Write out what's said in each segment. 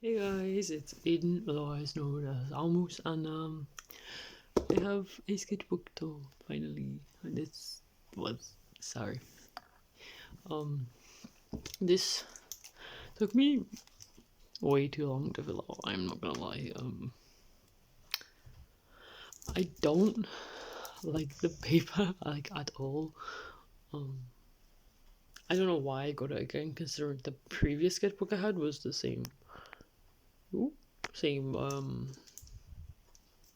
Hey guys, it's Aiden, otherwise known as Almus, and I have a sketchbook tour finally, and sorry. Um, this took me way too long to fill out. I'm not gonna lie. I don't like the paper like at all. Um, I don't know why I got it again, considering the previous sketchbook I had was the same. Ooh, same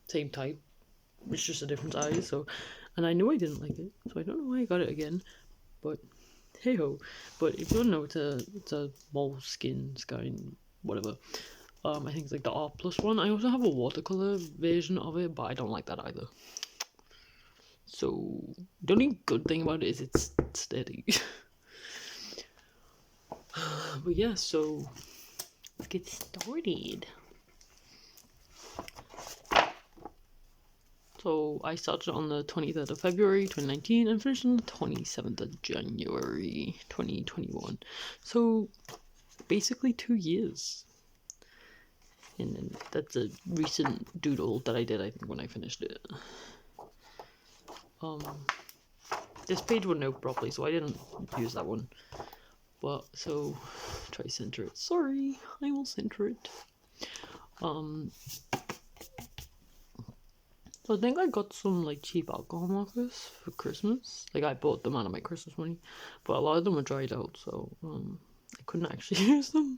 same type. It's just a different size. So, and I knew I didn't like it, so I don't know why I got it again. But hey ho. But if you don't know, it's a moleskin sky whatever. I think it's like the R plus one. I also have a watercolor version of it, but I don't like that either. So the only good thing about it is it's steady. But yeah, so let's get started. So I started on the 23rd of February 2019 and finished on the 27th of January 2021. So basically 2 years. And then that's a recent doodle that I did, I think, when I finished it. This page wouldn't open properly, so I didn't use that one. But, so, try to center it. Sorry, I will center it. So I think I got some, like, cheap alcohol markers for Christmas. Like, I bought them out of my Christmas money. But a lot of them were dried out, so, I couldn't actually use them.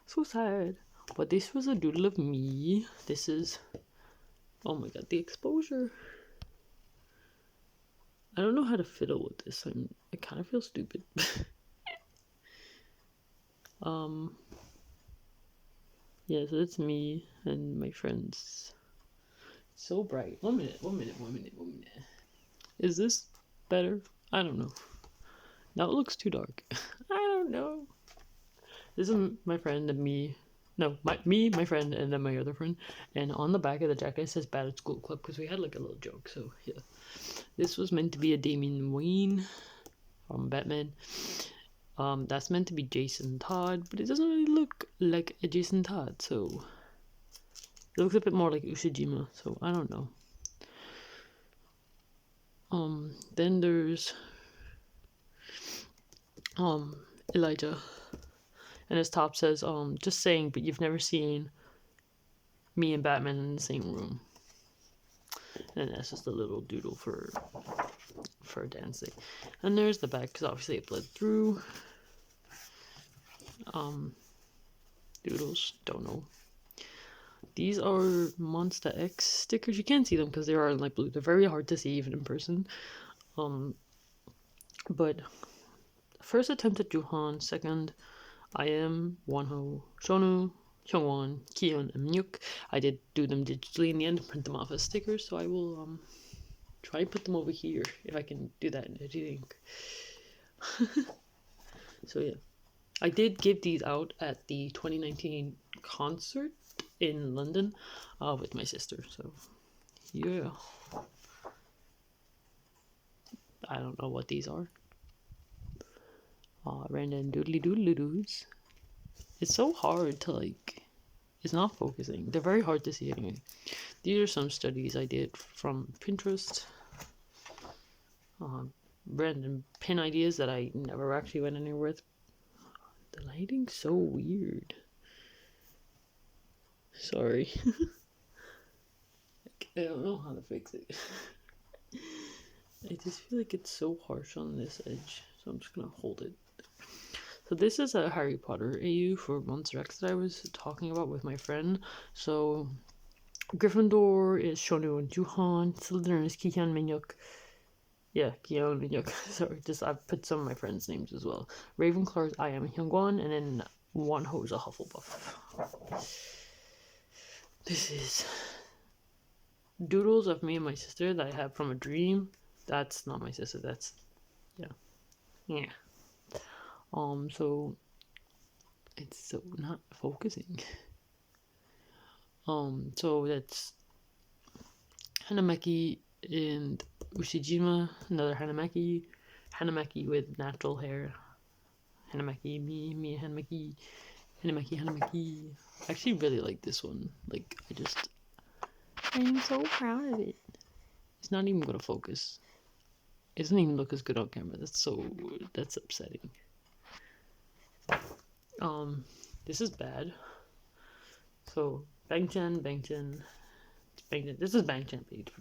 So sad. But this was a doodle of me. This is... Oh my god, the exposure. I don't know how to fiddle with this. I kind of feel stupid. Yeah, so that's me and my friends. So bright. One minute. Is this better? I don't know. Now it looks too dark. I don't know. This is my friend and me. No, my friend, and then my other friend. And on the back of the jacket it says Bad at School Club because we had like a little joke. So yeah, this was meant to be a Damian Wayne from Batman. That's meant to be Jason Todd, but it doesn't really look like a Jason Todd, so it looks a bit more like Ushijima, so I don't know. Then there's Elijah, and his top says, just saying, but you've never seen me and Batman in the same room. And that's just a little doodle for dancing. And there's the back, because obviously it bled through. Doodles, don't know. These are Monster X stickers. You can't see them because they are in light blue. They're very hard to see even in person. But first attempt at Juhan, second I am, Wonho, Shonu, Hyungwon, Kihyun, and Myuk. I did do them digitally in the end, print them off as stickers, so I will try and put them over here if I can do that in editing. So yeah, I did give these out at the 2019 concert in London with my sister, so yeah. I don't know what these are. Random doodly doodly doos. It's so hard to like, it's not focusing. They're very hard to see anyway. These are some studies I did from Pinterest. Random pin ideas that I never actually went anywhere with. The lighting's so weird. Sorry. I don't know how to fix it. I just feel like it's so harsh on this edge, so I'm just gonna hold it. So this is a Harry Potter AU for Monster X that I was talking about with my friend. So Gryffindor is Shonu and Juhan. Slytherin is Kihyun, Minhyuk. Yeah, Kihyun, Minhyuk. Sorry, just I've put some of my friends' names as well. Ravenclaw is I am Hyungwon, and then Wonho is a Hufflepuff. This is doodles of me and my sister that I have from a dream. That's not my sister. That's yeah. So it's so not focusing. So that's Hanamaki and Ushijima, another Hanamaki with natural hair. Hanamaki, me Hanamaki, Hanamaki. I actually really like this one. Like, I'm so proud of it. It's not even gonna focus. It doesn't even look as good on camera. That's upsetting. This is bad. So, Bangchan. This is Bangchan page.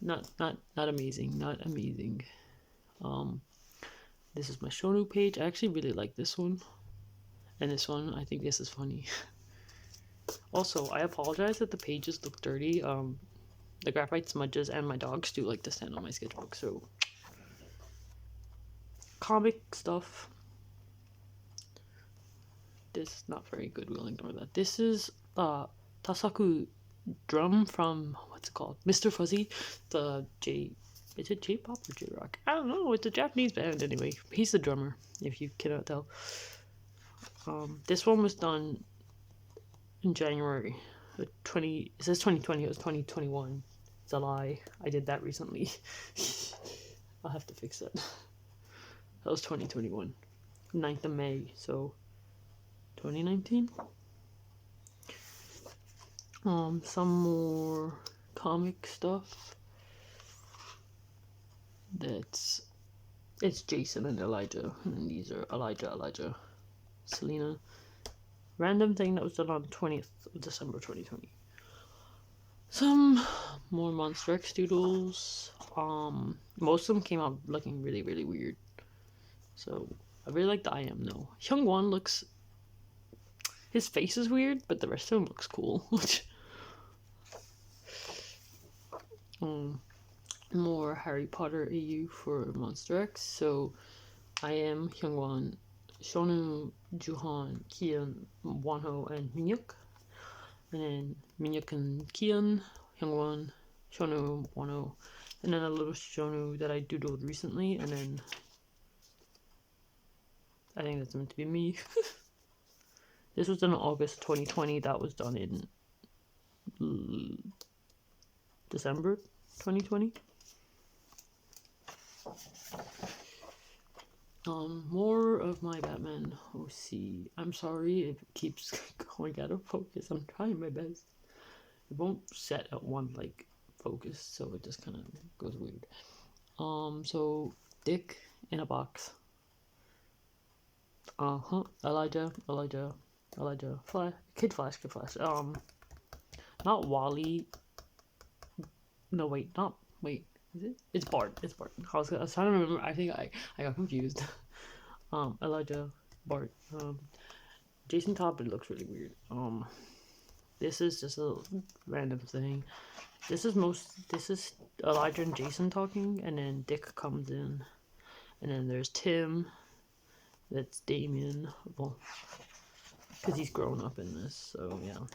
Not amazing. Not amazing. This is my Shonu page. I actually really like this one. And this one, I think this is funny. Also, I apologize that the pages look dirty. The graphite smudges and my dogs do like to stand on my sketchbook, so comic stuff. This is not very good, we'll ignore that. This is Tasaku drum from, what's it called? Mr. Fuzzy, is it J-pop or J-rock? I don't know, it's a Japanese band anyway. He's the drummer, if you cannot tell. This one was done in January. It says 2020, it was 2021. It's a lie. I did that recently. I'll have to fix that. That was 2021. 9th of May, so 2019. Some more comic stuff. It's Jason and Elijah, and these are Elijah, Selena. Random thing that was done on 20th of December 2020. Some more Monster X doodles. Most of them came out looking really, really weird. So I really like the I am though. Hyungwon looks, his face is weird, but the rest of him looks cool. More Harry Potter AU for Monster X. So I am Hyungwon, Shonu, Juhan, Kian, Wonho, and Minhyuk. And then Minhyuk and Kian, Hyungwon, Shonu, Wonho, and then a little Shonu that I doodled recently, and then I think that's meant to be me. This was done in August 2020. That was done in December 2020. More of my Batman OC. I'm sorry if it keeps going out of focus. I'm trying my best. It won't set at one like focus, so it just kind of goes weird. So Dick in a box. Elijah, Flash, Kid Flash. Not Wally. No, wait, is it? It's Bart. I was trying to remember. I think I got confused. Elijah, Bart. Jason Todd, but it looks really weird. This is just a random thing. This is Elijah and Jason talking, and then Dick comes in, and then there's Tim. That's Damien. Well, because he's grown up in this, so yeah.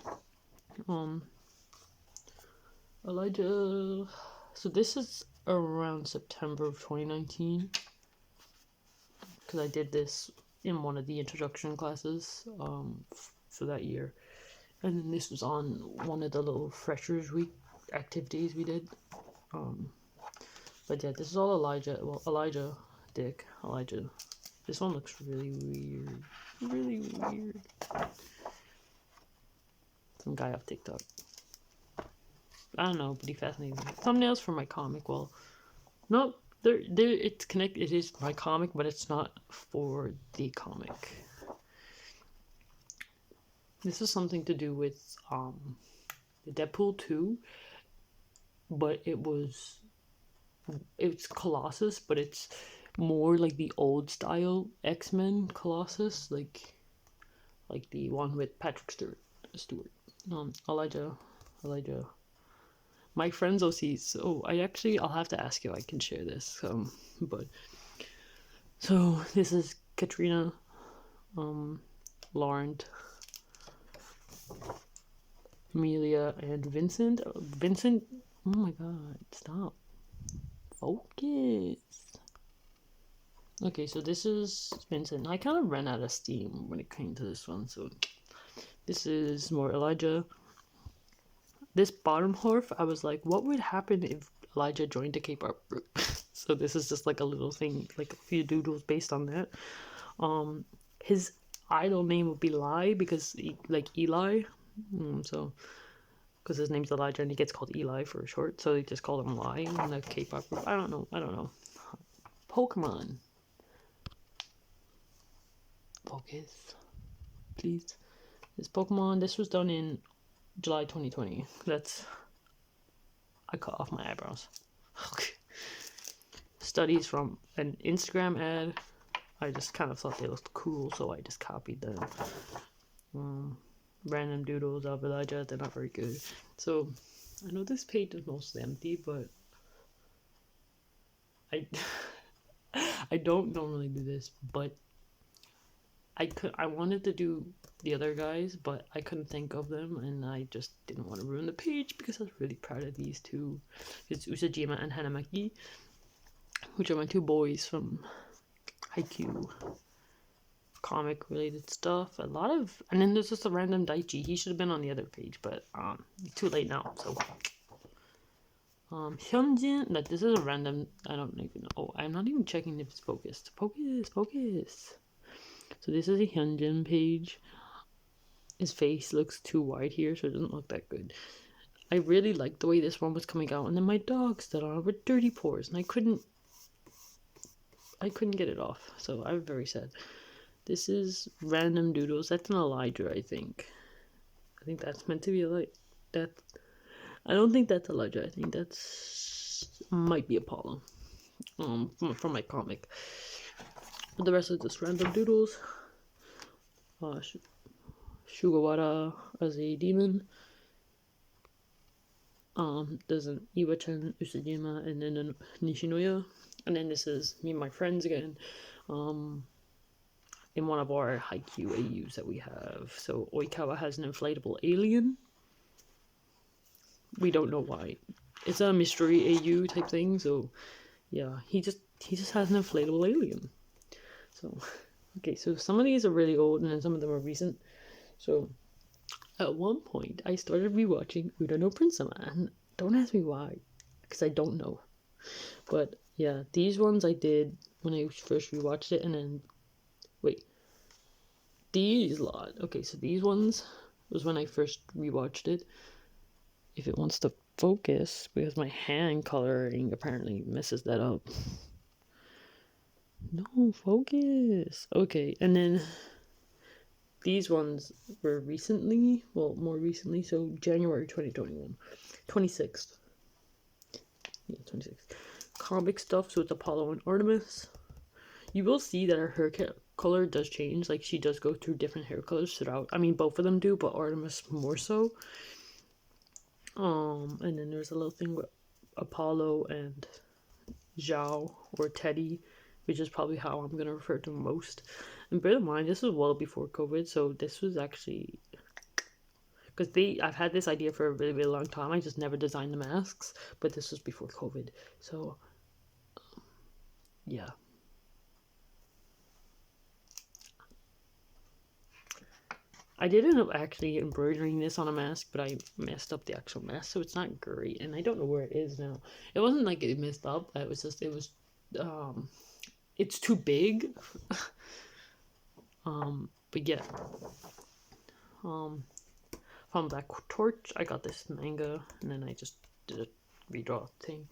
Elijah. So this is around September of 2019, because I did this in one of the introduction classes for that year, and then this was on one of the little Freshers Week activities we did. But yeah, this is all Elijah. Well, Elijah, Dick, Elijah. This one looks really weird. Some guy off TikTok. I don't know, but he fascinates me. Thumbnails for my comic. Well, no, it's connected. It is my comic, but it's not for the comic. This is something to do with Deadpool 2, but it's Colossus, but it's more like the old style X-Men Colossus, like the one with Patrick Stewart. Elijah. My friend's OC. So I'll have to ask you. I can share this. So this is Katrina, Laurent, Amelia, and Vincent. Vincent. Oh my God! Stop. Focus. Okay, so this is Vincent. I kind of ran out of steam when it came to this one, so this is more Elijah. This bottom half, I was like, what would happen if Elijah joined the K-pop group? So this is just like a little thing, like a few doodles based on that. His idol name would be Lai because like Eli. So because his name's Elijah and he gets called Eli for short, so they just call him Lai in the K-pop group. I don't know. Pokemon. Focus, please. This Pokemon. This was done in July 2020. I cut off my eyebrows. Studies from an Instagram ad. I just kind of thought they looked cool, so I just copied them. Random doodles of Elijah. They're not very good. So I know this page is mostly empty, but I don't normally do this, but I wanted to do the other guys, but I couldn't think of them, and I just didn't want to ruin the page because I was really proud of these two. It's Usajima and Hanamaki, which are my two boys from Haikyuu. Comic related stuff. And then there's just a random Daichi. He should have been on the other page, but too late now. So Hyunjin. Like, this is a random. I don't even know. Oh, I'm not even checking if it's focused. Focus. So this is a Hyunjin page. His face looks too wide here, so it doesn't look that good. I really liked the way this one was coming out, and then my dog stood on it with dirty pores, and I couldn't get it off. So I'm very sad. This is Random Doodles. That's an Elijah, I think. I think that's meant to be Elijah. I don't think that's Elijah. I think that's might be Apollo. From my comic. But the rest is just Random Doodles. Shugawara as a demon. There's an Iwa-chan, Usajima, and then a Nishinoya. And then this is me and my friends again. In one of our Haikyuu AUs that we have. So Oikawa has an inflatable alien. We don't know why. It's a mystery AU type thing, so yeah, he just has an inflatable alien. So okay, so some of these are really old and then some of them are recent. So at one point I started rewatching Uda no Prince-sama, and don't ask me why, because I don't know. But yeah, these ones I did when I first rewatched it, and then these lot. Okay, so these ones was when I first rewatched it. If it wants to focus, because my hand coloring apparently messes that up. No, focus. Okay, and then these ones were more recently, so January 2021. 26th. Yeah, 26th. Comic stuff, so it's Apollo and Artemis. You will see that her hair color does change. Like, she does go through different hair colors throughout. I mean, both of them do, but Artemis more so. And then there's a little thing with Apollo and Zhao, or Teddy, which is probably how I'm gonna refer to him most. And bear in mind, this was well before COVID, so this was actually because I've had this idea for a really, really long time. I just never designed the masks, but this was before COVID, so yeah. I did end up actually embroidering this on a mask, but I messed up the actual mask, so it's not great, and I don't know where it is now. It wasn't like it messed up, it's too big. But yeah. From Black Torch, I got this manga, and then I just did a redraw thing.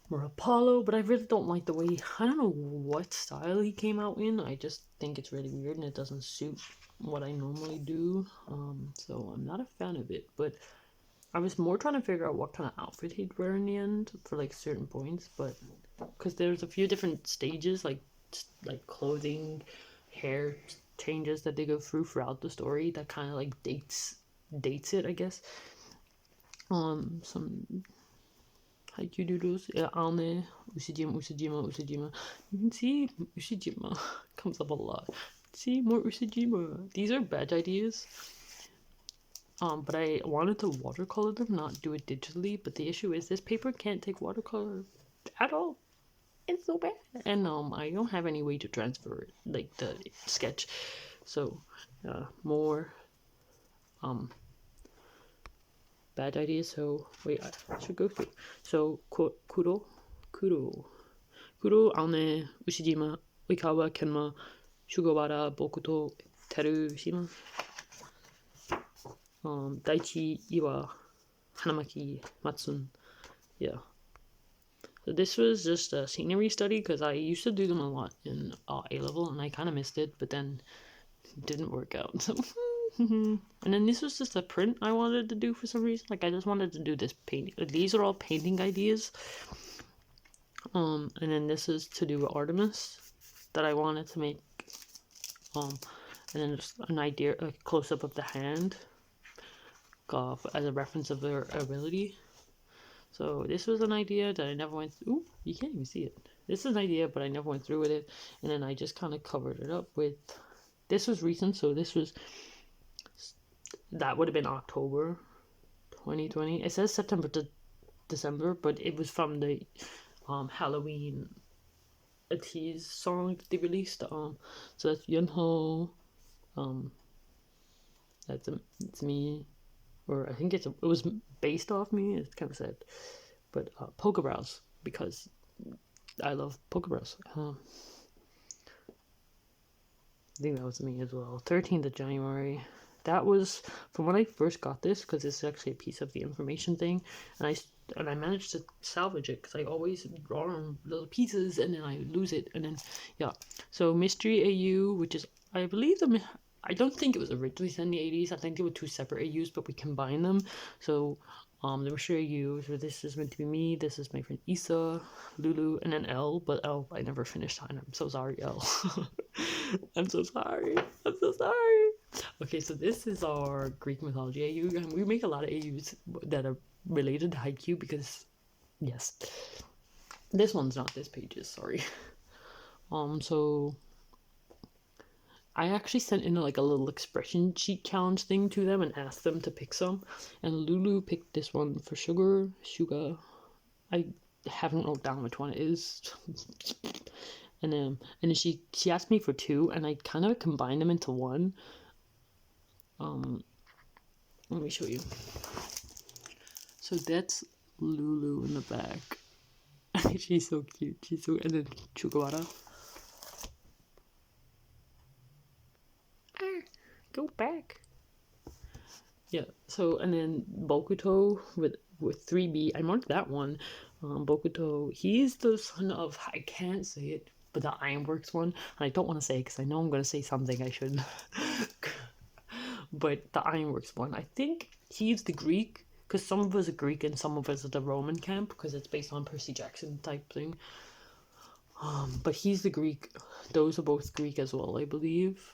More Apollo, but I really don't like the way, I don't know what style he came out in. I just think it's really weird, and it doesn't suit what I normally do. So I'm not a fan of it, but I was more trying to figure out what kind of outfit he'd wear in the end for like certain points, but because there's a few different stages, like clothing, hair changes that they go throughout the story that kind of like dates it, I guess. Some Haikyuu doodles. Yeah, Ame, Usajima. You can see Usajima comes up a lot. See, more Usajima. These are badge ideas. But I wanted to watercolor them, not do it digitally. But the issue is this paper can't take watercolor at all. It's so bad. And I don't have any way to transfer it, like the sketch. So, more bad ideas. So wait, I should go through. So Kuro, Ane, Ushijima, Oikawa, Kenma, Shugawara Bokuto Teru Shima. Daichi Iwa Hanamaki Matsun. Yeah. So this was just a scenery study because I used to do them a lot in A-level and I kind of missed it, but then it didn't work out. So and then this was just a print I wanted to do for some reason. Like I just wanted to do this painting. These are all painting ideas. And then this is to do with Artemis that I wanted to make. And then just an idea, a close up of the hand, as a reference of their ability. So this was an idea that I never went through. Ooh, you can't even see it. This is an idea, but I never went through with it. And then I just kind of covered it up with. This was recent, so this was. That would have been October 2020. It says September to December, but it was from the Halloween a tease song that they released. So that's Yunho. It's me, or I think it was based off me. It's kind of sad, but Poker Brows, because I love Poker Brows. I think that was me as well. 13th of January. That was from when I first got this, because this is actually a piece of the information thing, and I managed to salvage it because I always draw on little pieces and then I lose it, and then yeah. So Mystery AU, which is I believe I don't think it was originally set in the 80s. I think they were two separate AUs, but we combined them. So the Mystery AU, so this is meant to be me. This is my friend Issa, Lulu, and then L. But L, I never finished. And I'm so sorry, L. I'm so sorry. I'm so sorry. Okay, so this is our Greek mythology AU, and we make a lot of AUs that are related to Haikyuu because, yes, this one's not this page's, sorry. So I actually sent in like a little expression sheet challenge thing to them and asked them to pick some, and Lulu picked this one for Suga. I haven't wrote down which one it is. And then she asked me for two, and I kind of combined them into one. Let me show you. So that's Lulu in the back. She's so cute. And then Chugawara. Go back. Yeah. So and then Bokuto with 3B. I marked that one. Bokuto. He's the son of, I can't say it, but the Ironworks one. And I don't want to say it because I know I'm going to say something I shouldn't. But the Ironworks one, I think he's the Greek, because some of us are Greek and some of us are the Roman camp, because it's based on Percy Jackson type thing. But he's the Greek. Those are both Greek as well, I believe.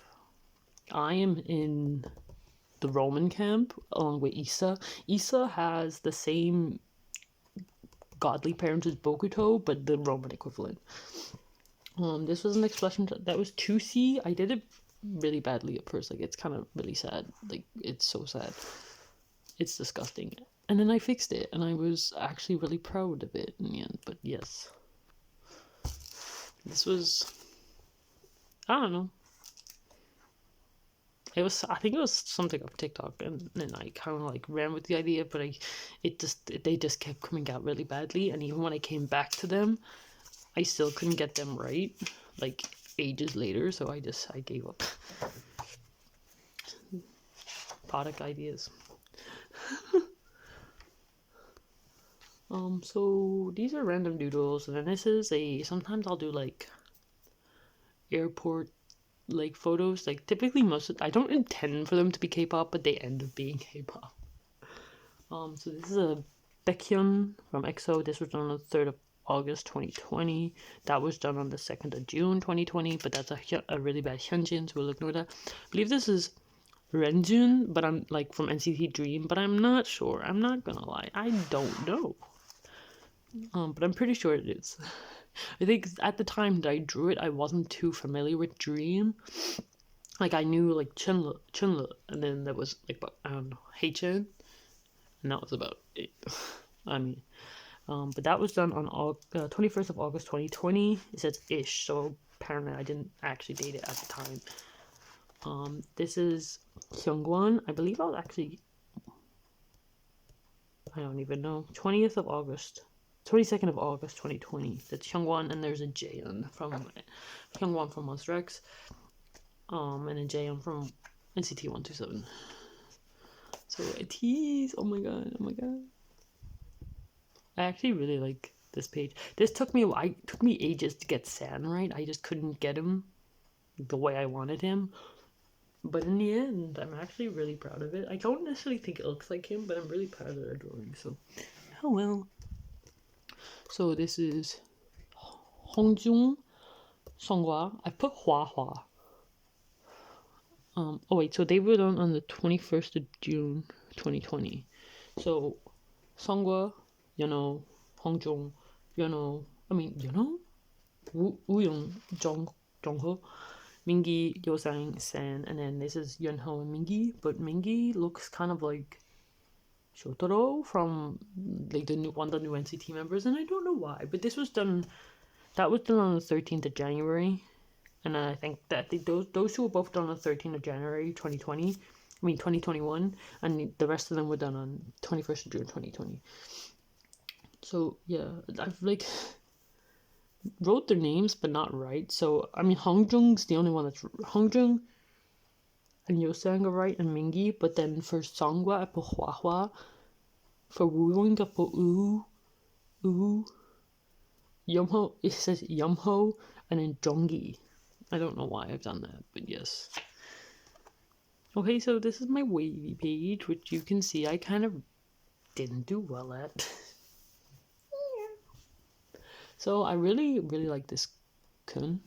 I am in the Roman camp along with Issa. Issa has the same godly parents as Bokuto, but the Roman equivalent. This was an expression that was 2C. I did it really badly at first. Like, it's kind of really sad. Like, it's so sad. It's disgusting. And then I fixed it, and I was actually really proud of it in the end. But yes, this was, I don't know. I think it was something off TikTok, and then I kind of like ran with the idea, but they just kept coming out really badly, and even when I came back to them, I still couldn't get them right, like ages later. So I gave up. Product ideas. So these are random doodles, and then this is sometimes I'll do like airport like photos. Like typically I don't intend for them to be K-pop, but they end up being K-pop. So this is a Baekhyun from EXO. This was done on the 3rd of August 2020. That was done on the 2nd of June 2020, but that's a really bad Hyunjin, so we'll ignore that. I believe this is Renjun, but I'm like from NCT Dream, but I'm not sure. I'm not gonna lie, I don't know. But I'm pretty sure it is. I think at the time that I drew it, I wasn't too familiar with Dream. Like I knew like Chunla, and then there was like I don't know, Haechan, and that was about it. I mean, but that was done on 21st of August 2020. It says ish, so apparently I didn't actually date it at the time. This is Hyungwon. I believe I was actually, I don't even know, 20th of August. 22nd of August 2020. That's Hyungwon, and there's a Jaehyun from Hyungwon from Monster X. And then Jaehyun from NCT 127. So a tease. Oh my god. Oh my god. I actually really like this page. This took me ages to get San right. I just couldn't get him the way I wanted him. But in the end, I'm actually really proud of it. I don't necessarily think it looks like him, but I'm really proud of their drawing. So, oh well. So this is Hongjung Songhwa. I put Hua Hua. Oh wait, so they were done on the 21st of June, 2020. So Songhwa, Hongjung, Wooyoung, Jongho, Mingi, Yosang, San, and then this is Yunho and Mingi. But Mingi looks kind of like Shotaro from like one of the new NCT members, and I don't know why. But that was done on the 13th of January, and I think that those two were both done on the 13th of January 2021, and the rest of them were done on 21st of June 2020. So yeah, I've like wrote their names but not right. So I mean Hongjung's the only one that's Hongjung and Yosang are right and Mingi, but then for Songhwa I put Hua Hua. For Wooyoung I put Ooh. Yumho, it says Yumho and then Jongi. I don't know why I've done that, but yes. Okay, so this is my wavy page, which you can see I kind of didn't do well at. So I really, really like this Kun.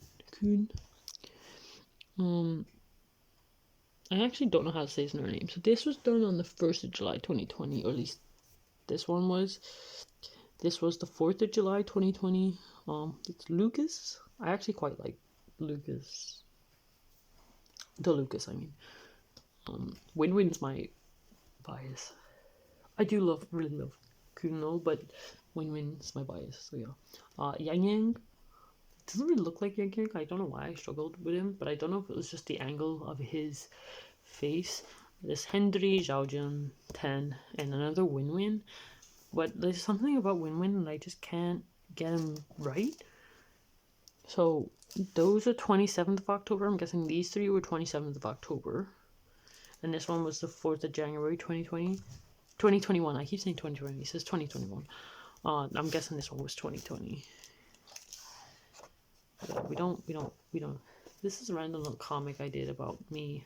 I actually don't know how to say his name. So this was done on the 1st of July 2020, or at least this one was. This was the 4th of July 2020. It's Lucas. I actually quite like Lucas. The Lucas, I mean. Win-Win's my bias. I do really love Kuno, but Win-Win's my bias, so yeah. Yang Yang doesn't really look like Yang Yang. I don't know why I struggled with him, but I don't know if it was just the angle of his face. There's Hendry, Zhaojun, Ten, and another Win-Win. But there's something about Win-Win and I just can't get him right. So those are 27th of October. I'm guessing these three were 27th of October. And this one was the 4th of January 2021. I keep saying 2020. It says 2021. I'm guessing this one was 2020. We don't. This is a random little comic I did about me,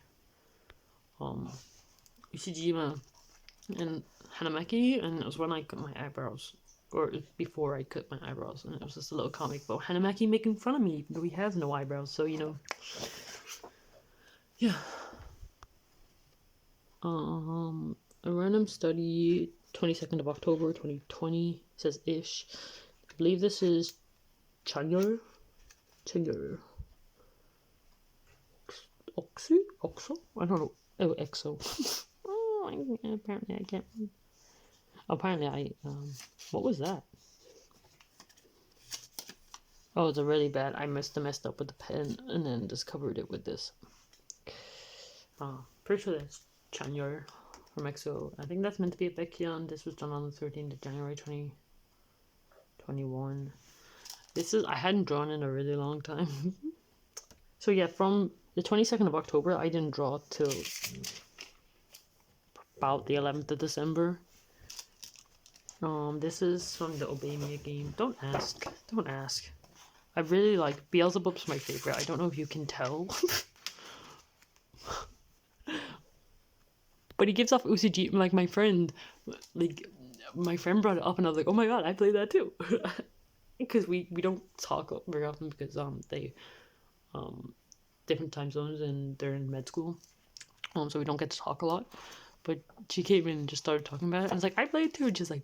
Ushijima, and Hanamaki, and it was when I cut my eyebrows, or before I cut my eyebrows, and it was just a little comic about Hanamaki making fun of me, even though he has no eyebrows, so yeah. A random study, 22nd of October 2020, says ish. I believe this is Chanyer. Oxo? I don't know. Oh, EXO. Apparently I can't. Apparently I, what was that? Oh, it's a really bad, I messed up with the pen and then just covered it with this. Pretty sure that's Chanyer from EXO. I think that's meant to be a Baekhyun. This was done on the 13th of January 2021. I hadn't drawn in a really long time. So yeah, from the 22nd of October, I didn't draw till about the 11th of December. This is from the Obey Me game. Don't ask. I really like Beelzebub's my favorite. I don't know if you can tell. But he gives off Usagi, like my friend brought it up and I was like, oh my god, I play that too. Because we don't talk very often because they different time zones and they're in med school. So we don't get to talk a lot. But she came in and just started talking about it. I was like, I play it too. And I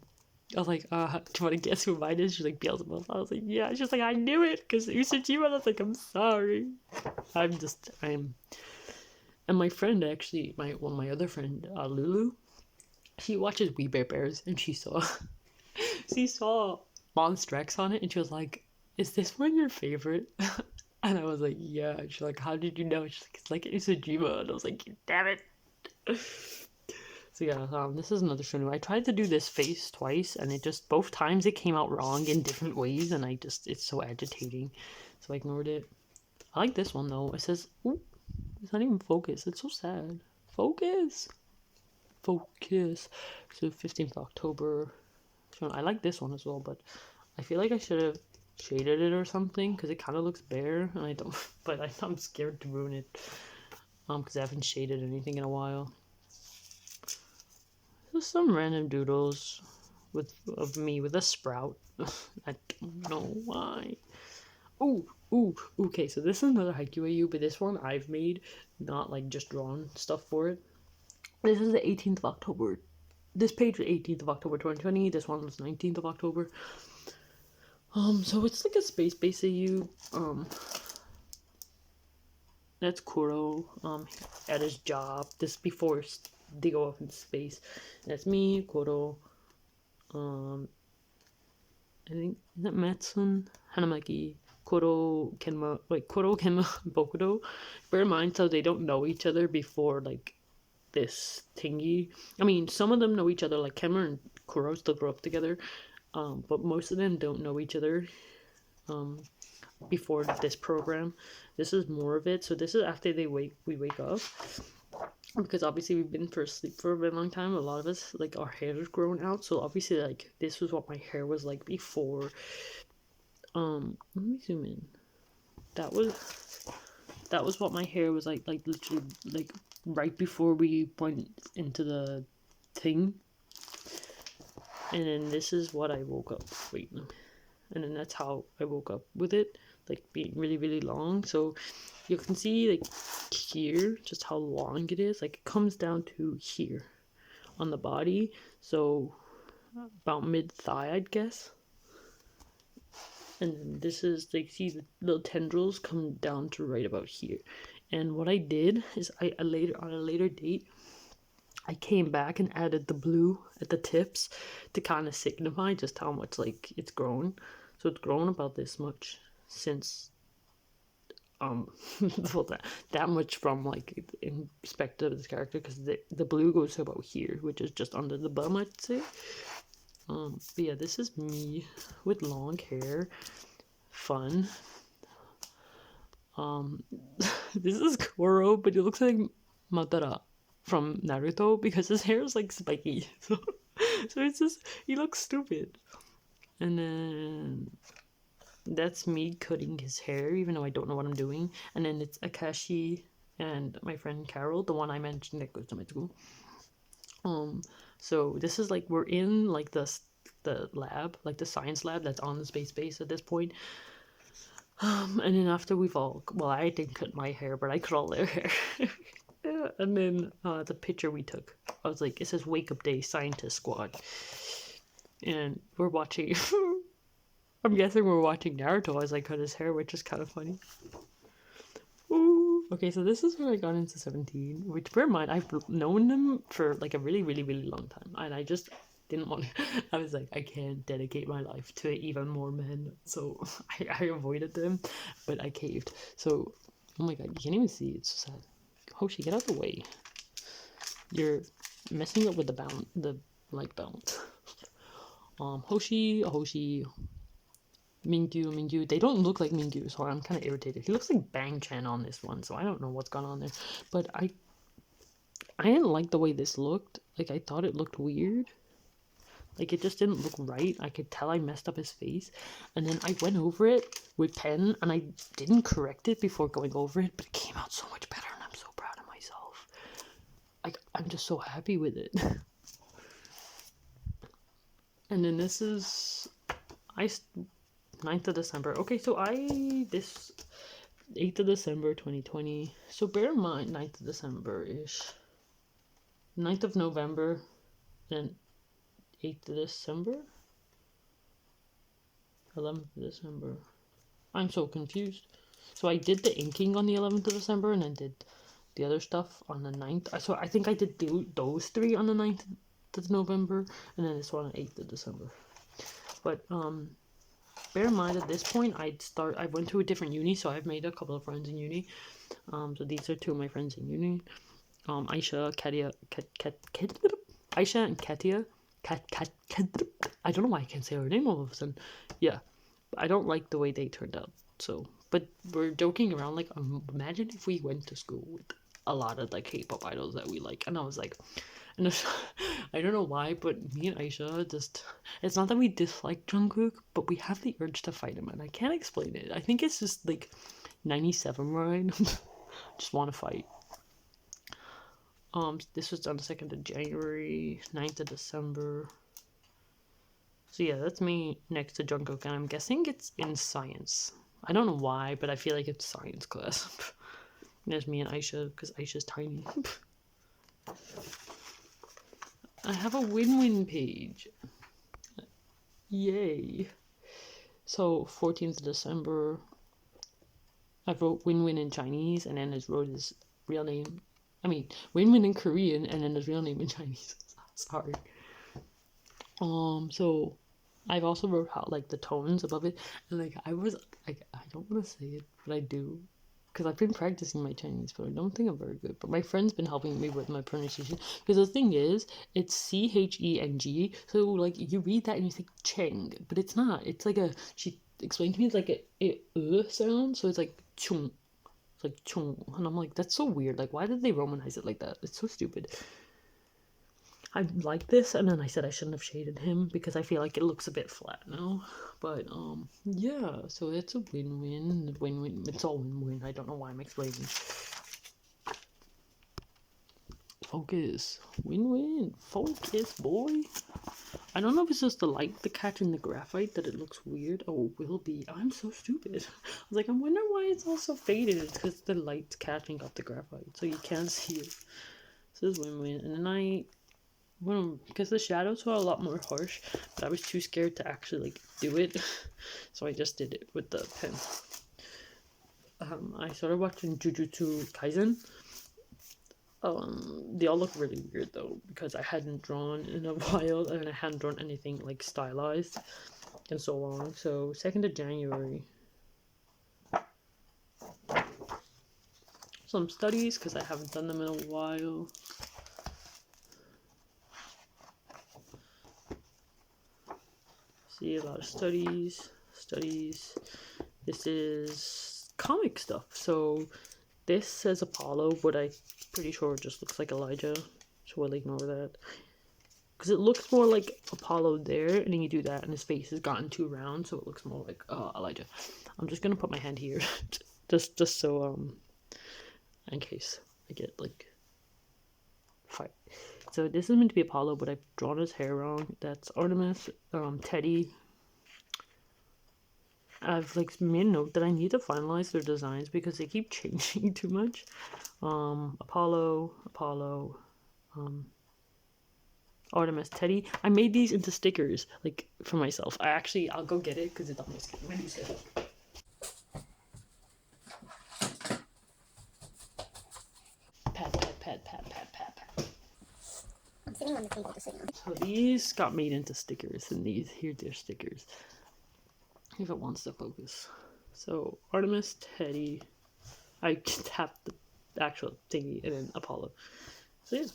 was like, do you want to guess who mine is? She's like, Beelzebub. I was like, yeah. She's like, I knew it because Usagi. I was like, I'm sorry. And my friend actually, my other friend, Lulu, she watches We Bare Bears and she saw Monster X on it and she was like, is this one your favorite? And I was like, yeah. And she's like, how did you know? She's like, it's like Usajima. And I was like, damn it. So yeah, this is another show. I tried to do this face twice and it just, both times it came out wrong in different ways and it's so agitating. So I ignored it. I like this one though. It says, ooh, It's not even focus. It's so sad. Focus. Focus. So 15th October. So I like this one as well, but I feel like I should have shaded it or something because it kind of looks bare, and I don't. But I'm scared to ruin it. Because I haven't shaded anything in a while. Just some random doodles of me with a sprout. I don't know why. Ooh, okay, so this is another Haikyuu, but this one I've made, not like just drawn stuff for it. This is the 18th of October. This page was 18th of October 2020. This one was 19th of October. So it's like a space-based AU. That's Kuro, at his job. This before they go off in space. And that's me, Kuro. I think, is that Matsun? Hanamaki. Kuro, Kenma, Bokudo. Bear in mind, so they don't know each other before, like, this thingy. I mean, some of them know each other, like Kenma and Kuro still grow up together, but most of them don't know each other, before this program. This is more of it. So this is after we wake up. Because obviously we've been asleep for a very long time. A lot of us, like, our hair is growing out. So obviously, like, this was what my hair was like before. Let me zoom in. That was what my hair was like literally, like, right before we went into the thing. And then this is what I woke up. Wait. And then that's how I woke up with it, like, being really, really long. So you can see, like, here, just how long it is. Like, it comes down to here on the body. So about mid-thigh, I'd guess. And then this is, like, see the little tendrils come down to right about here. And what I did is on a later date, I came back and added the blue at the tips to kind of signify just how much, like, it's grown. So it's grown about this much since, well, that much from, like, in perspective of this character, because the blue goes to about here, which is just under the bum, I'd say. But yeah, this is me with long hair. Fun. This is Kuro, but he looks like Madara from Naruto because his hair is, like, spiky. So it's just, he looks stupid. And then that's me cutting his hair, even though I don't know what I'm doing. And then it's Akashi and my friend Carol, the one I mentioned that goes to my school. So this is, like, we're in, like, the lab, like the science lab that's on the space base at this point. And then after I didn't cut my hair, but I cut all their hair. Yeah, and then the picture we took, I was like, it says "Wake Up Day, Scientist Squad," and we're watching. I'm guessing we're watching Naruto as I cut his hair, which is kind of funny. Ooh. Okay, so this is where I got into 17, which, bear in mind, I've known them for, like, a really, really, really long time, and I just didn't want to. I was like, I can't dedicate my life to even more men, so I avoided them, but I caved. So, oh my god, you can't even see, it's so sad. Hoshi, get out of the way. You're messing up with the light balance. Hoshi, Mingyu. They don't look like Mingyu, so I'm kind of irritated. He looks like Bang Chan on this one, so I don't know what's going on there. But I didn't like the way this looked. Like, I thought it looked weird. Like, it just didn't look right. I could tell I messed up his face. And then I went over it with pen, and I didn't correct it before going over it, but it came out so much better, and I'm so proud of myself. Like, I'm just so happy with it. And then this is 9th of December. Okay, so this 8th of December 2020. So bear in mind, 9th of December-ish. 9th of November, then 8th of December? 11th of December. I'm so confused. So I did the inking on the 11th of December and then did the other stuff on the 9th. So I think I did those three on the 9th of November and then this one on 8th of December. But bear in mind, at this point, I went to a different uni, so I've made a couple of friends in uni. So these are two of my friends in uni. Aisha, Aisha and Katia. I don't know why I can't say her name all of a sudden. Yeah, but I don't like the way they turned out. So But we're joking around like, imagine if we went to school with a lot of like K-pop idols that we like. And I was like, and I don't know why, but me and Aisha just, it's not that we dislike Jungkook, but we have the urge to fight him, and I can't explain it. I think it's just like 97 right? Just want to fight. This was on the 2nd of January, 9th of December. So yeah, that's me next to Jungkook, and I'm guessing it's in science. I don't know why, but I feel like it's science class. There's me and Aisha, because Aisha's tiny. I have a win-win page. Yay. So 14th of December, I wrote win-win in Chinese, and then I wrote his real name. I mean, win-win in Korean, and then his real name in Chinese. Sorry. So I've also wrote out like the tones above it, and like I was like, I don't want to say it, but I do, because I've been practicing my Chinese, but I don't think I'm very good. But my friend's been helping me with my pronunciation, because the thing is, it's Cheng, so like you read that and you think Cheng, but it's not. It's like a, she explained to me, it's like a sound, so it's like chung. It's like chung, and I'm like, that's so weird. Like, why did they Romanize it like that? It's so stupid. I like this, and then I said I shouldn't have shaded him because I feel like it looks a bit flat now. But yeah, so it's a win-win. Win-win. It's all win-win. I don't know why I'm explaining. Focus. Win-win. Focus, boy. I don't know if it's just the light, the catching the graphite, that it looks weird. Oh, it will be. I'm so stupid. I was like, I'm wondering why it's all so faded. It's because the light's catching up the graphite, so you can't see it. So this is win-win. And then because the shadows were a lot more harsh, but I was too scared to actually like do it, so I just did it with the pen. I started watching Jujutsu Kaisen. They all look really weird though, because I hadn't drawn in a while, and I hadn't drawn anything like stylized in so long. So 2nd of January, some studies, because I haven't done them in a while. See, a lot of studies. This is comic stuff. So this says Apollo, but I'm pretty sure it just looks like Elijah, so we'll ignore that. Because it looks more like Apollo there, and then you do that, and his face has gotten too round, so it looks more like Elijah. I'm just gonna put my hand here, just so in case I get like fight. So this is meant to be Apollo, but I've drawn his hair wrong. That's Artemis, Teddy. I've like made a note that I need to finalize their designs because they keep changing too much. Apollo, Artemis, Teddy. I made these into stickers, like for myself. I'll go get it because it's on my skin. Let me see. Pat. I'm sitting on the table to sit on. So these got made into stickers, and here they're stickers. If it wants to focus. So Artemis, Teddy. I tapped the actual thingy, and then Apollo. So yeah.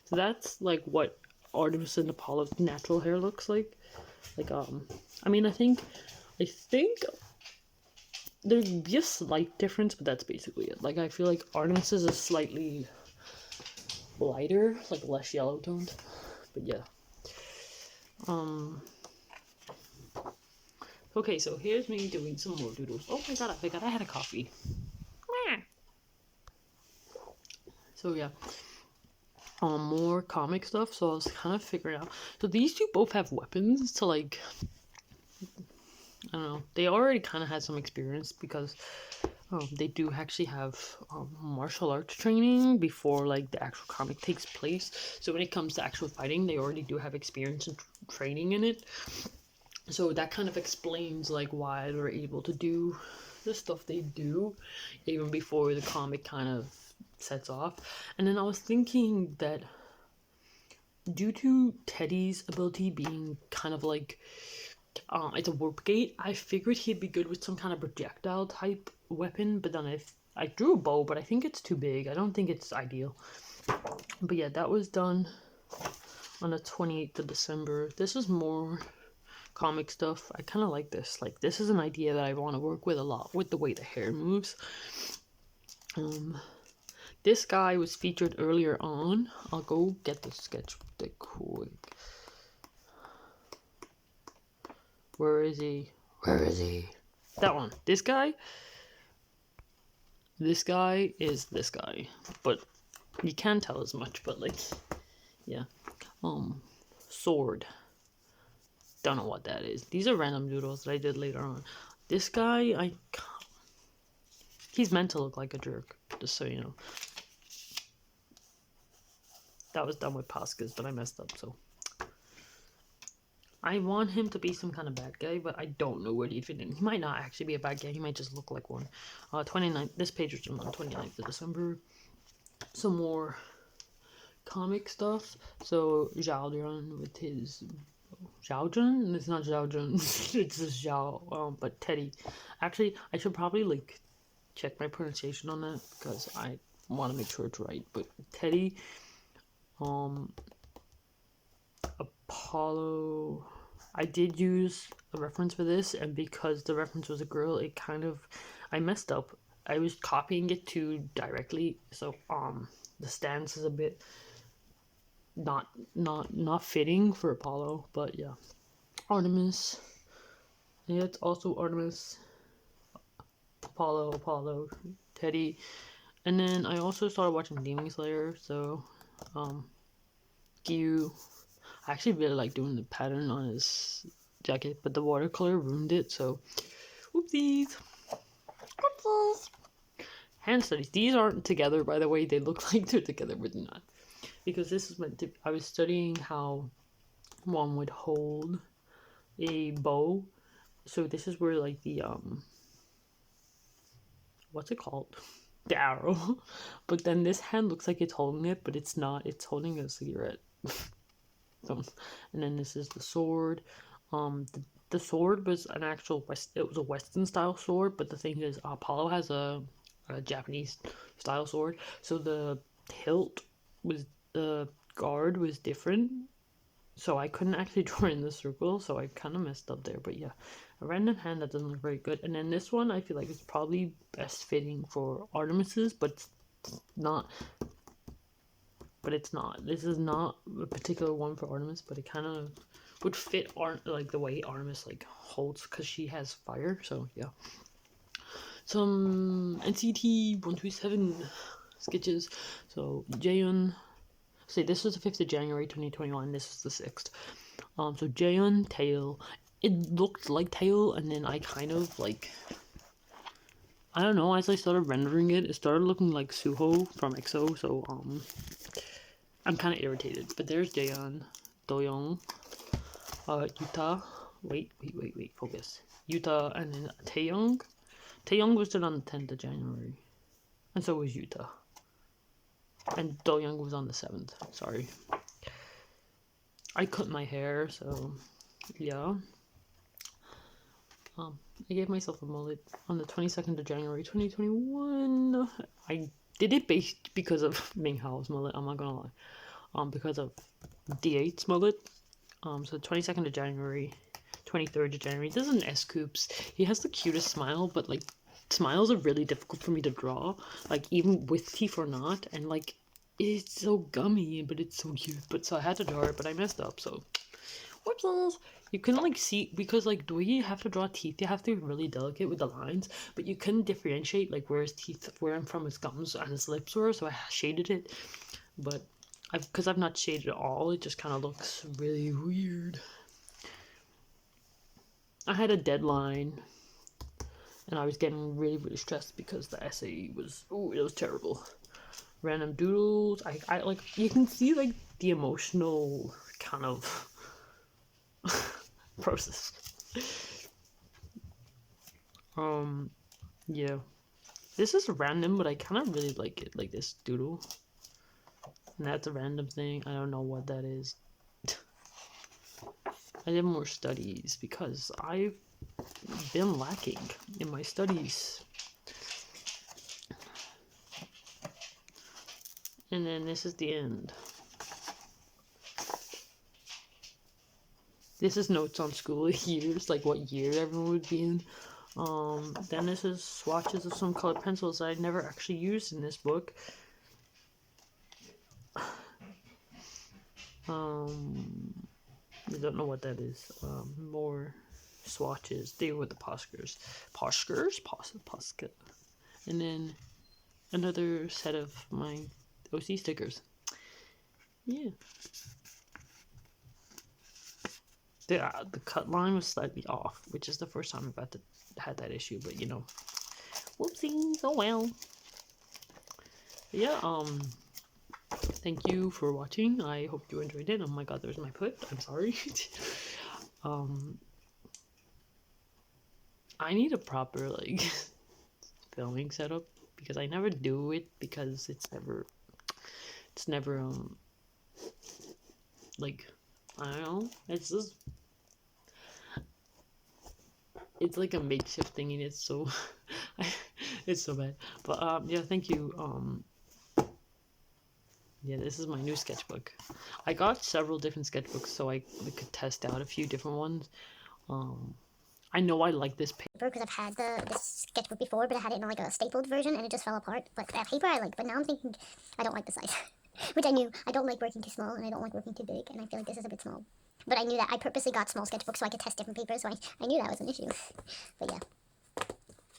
So that's like what Artemis and Apollo's natural hair looks like. Like I mean, I think there'd be a slight difference, but that's basically it. Like I feel like Artemis is a slightly lighter, like less yellow toned. But yeah. Okay, so here's me doing some more doodles. Oh my god, I forgot I had a coffee. So yeah. More comic stuff, so I was kind of figuring out. So these two both have weapons to like, I don't know, they already kind of had some experience because they do actually have martial arts training before like the actual comic takes place. So when it comes to actual fighting, they already do have experience and training in it. So that kind of explains like why they're able to do the stuff they do even before the comic kind of sets off. And then I was thinking that due to Teddy's ability being kind of like it's a warp gate, I figured he'd be good with some kind of projectile type weapon, but then I drew a bow, but I think it's too big. I don't think it's ideal. But yeah, that was done on the 28th of December. This is more comic stuff. I kind of like this. Like, this is an idea that I want to work with a lot, with the way the hair moves. This guy was featured earlier on. I'll go get the sketchbook quick. Where is he? Where is he? That one. This guy. This guy is this guy, but you can't tell as much. But like, yeah. Sword. Don't know what that is. These are random doodles that I did later on. This guy, he's meant to look like a jerk, just so you know. That was done with Pascas, but I messed up, so. I want him to be some kind of bad guy, but I don't know where he'd fit in. He might not actually be a bad guy. He might just look like one. 29th, this page was on 29th of December. Some more comic stuff. So, Zhaojun with his... Zhaojun? It's not Zhaojun. It's just Zhao, but Teddy. Actually, I should probably, like, check my pronunciation on that, because I want to make sure it's right. But Teddy, Apollo... I did use a reference for this, and because the reference was a girl, it kind of... I messed up. I was copying it too directly, so, the stance is a bit not fitting for Apollo, but yeah. Artemis. Yeah, it's also Artemis. Apollo, Teddy. And then I also started watching Demon Slayer, so, Gyu. I actually really like doing the pattern on his jacket, but the watercolor ruined it, so whoopsies. Whoopsies. Hand studies. These aren't together, by the way. They look like they're together, but they're not. Because this is meant to... I was studying how one would hold a bow. So this is where, like, the, what's it called? The arrow. But then this hand looks like it's holding it, but it's not. It's holding a cigarette. And then this is the sword. The sword was an actual it was a Western style sword, but the thing is, Apollo has a Japanese style sword, so the hilt was the guard was different, so I couldn't actually draw in the circle, so I kind of messed up there. But yeah, a random hand that doesn't look very good. And then this one, I feel like it's probably best fitting for Artemis's, but it's not. But it's not. This is not a particular one for Artemis, but it kind of would fit like the way Artemis like holds, because she has fire. So yeah. Some NCT 127 sketches. So Jaehyun. Say this was the 5th of January 2021. This was the 6th. So Jaehyun tail. It looked like tail, and then I kind of like. I don't know. As I started rendering it, it started looking like Suho from EXO. So I'm kind of irritated, but there's Jaehyun, Doyoung, Yuta. Wait, focus. Yuta, and then Taeyong. Taeyong was done on the 10th of January, and so was Yuta. And Doyoung was on the 7th. Sorry. I cut my hair, so yeah. I gave myself a mullet on the 22nd of January 2021. I did it based because of Ming Hao's mullet, I'm not gonna lie. Because of D8's mullet. So 22nd of January, 23rd of January. This is an S-Coops. He has the cutest smile, but like smiles are really difficult for me to draw. Like even with teeth or not, and like it's so gummy, but it's so cute. But so I had to draw it, but I messed up, so whoopsies. You can like see, because like the way you have to draw teeth, you have to be really delicate with the lines, but you couldn't differentiate like where his teeth, where I'm from his gums and his lips were, so I shaded it. But because I've not shaded at all, it just kind of looks really weird. I had a deadline, and I was getting really stressed because the essay was, it was terrible. Random doodles. I like, you can see like the emotional kind of process. Yeah. This is random, but I kind of really like it, like this doodle. And that's a random thing. I don't know what that is. I did more studies because I've been lacking in my studies. And then this is the end. This is notes on school years, like what year everyone would be in. Then this is swatches of some colored pencils that I never actually used in this book. I don't know what that is. More swatches. They were the Poskers. Posca. And then another set of my OC stickers. Yeah. The cut line was slightly off, which is the first time I've had that issue, but you know. Whoopsies, oh well. But yeah, thank you for watching. I hope you enjoyed it. Oh my god, there's my foot. I'm sorry. I need a proper like filming setup because I never do it because it's never like I don't know. It's like a makeshift thing and it's so it's so bad. But yeah, thank you. Yeah, this is my new sketchbook. I got several different sketchbooks so I could test out a few different ones. I know I like this paper because I've had this sketchbook before, but I had it in like a stapled version and it just fell apart. But that paper I like, but now I'm thinking I don't like the size. Which I knew. I don't like working too small and I don't like working too big, and I feel like this is a bit small. But I knew that I purposely got small sketchbooks so I could test different papers, so I knew that was an issue. But yeah.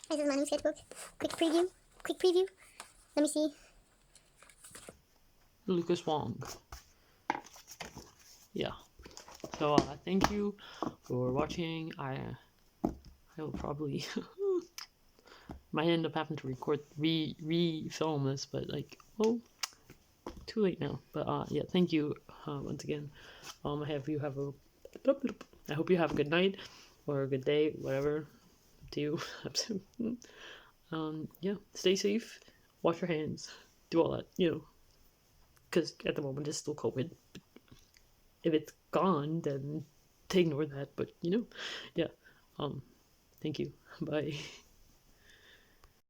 This is my new sketchbook. Quick preview. Let me see. Lucas Wong. Yeah. So thank you for watching. I will probably might end up having to record re-film this, but like, oh, too late now. But yeah, thank you once again. I hope you have a good night or a good day, whatever. To you. Yeah, stay safe. Wash your hands. Do all that, you know. Because at the moment it's still COVID. If it's gone, then ignore that. But you know, yeah. Thank you. Bye.